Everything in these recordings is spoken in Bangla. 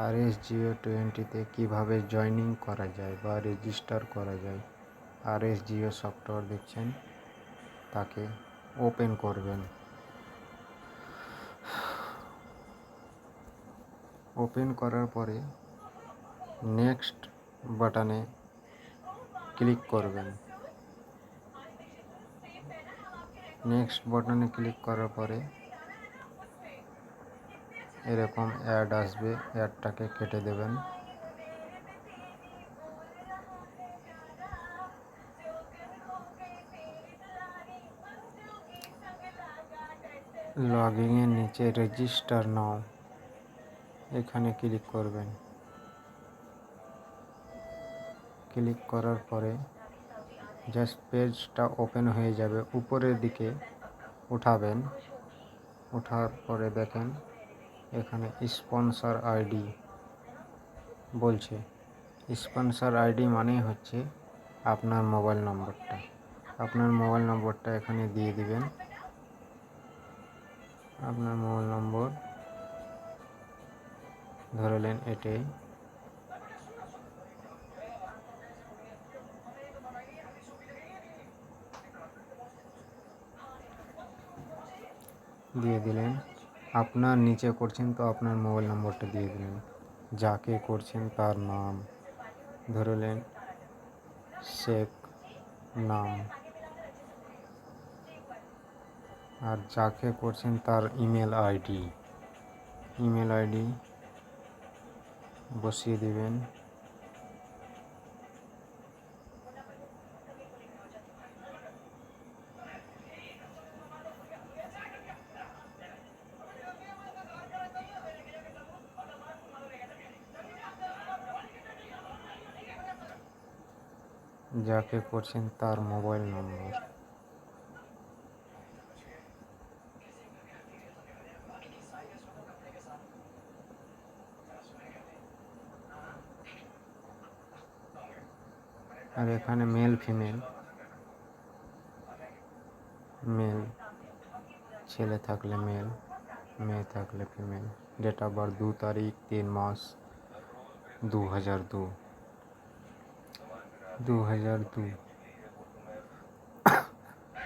RSGO20 কিভাবে জয়েনিং করা যায় বা রেজিস্টার করা যায়। RSGO সফটওয়্যার দেখছেন, তাকে ওপেন করবেন। ওপেন করার পরে নেক্সট বাটনে ক্লিক করবেন। নেক্সট বাটনে ক্লিক করার পরে এরকম অ্যাড আসবে, অ্যাডটাকে কেটে দেবেন। লগইনের নিচে রেজিস্টার নাও এখানে ক্লিক করবেন। ক্লিক করার পরে জাস্ট পেজটা ওপেন হয়ে যাবে। উপরের দিকে উঠাবেন, ওঠার পরে দেখেন এখানে স্পন্সর আইডি বলছে। স্পন্সর আইডি মানেই হচ্ছে আপনার মোবাইল নম্বরটা। আপনার মোবাইল নম্বরটা এখানে দিয়ে দিবেন। আপনার মোবাইল নম্বর ধরলেন এটাই। দিয়ে দিলেন। আপনার নিচে করছেন তো আপনার মোবাইল নম্বরটা দিয়ে দিলেন। যাকে করছেন তার নাম ধরলেন শেখ নাম, আর যাকে করছেন তার ইমেল আইডি বসিয়ে দিবেন। যাকে করছেন তার মোবাইল নম্বর। আর এখানে মেল ফিমেল, ছেলে থাকলে মেল, মেয়ে থাকলে ফিমেল। ডেট অফ বার্থ 2 তারিখ 3 মাস 2002।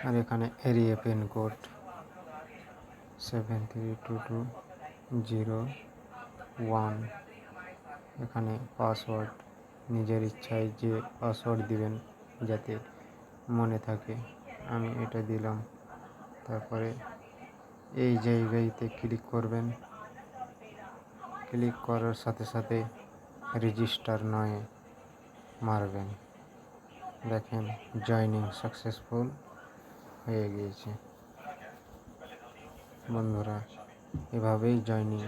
আর এখানে এরিয়া পিনকোড 732201। এখানে পাসওয়ার্ড নিজের ইচ্ছায় যে পাসওয়ার্ড দিবেন যাতে মনে থাকে। আমি এটা দিলাম। তারপরে এই জায়গাতে ক্লিক করবেন। ক্লিক করার সাথে সাথে রেজিস্টার নয় মারবেন। দেখেন জয়েনিং সাকসেসফুল হয়ে গিয়েছে। বন্ধুরা, এভাবেই জয়েনিং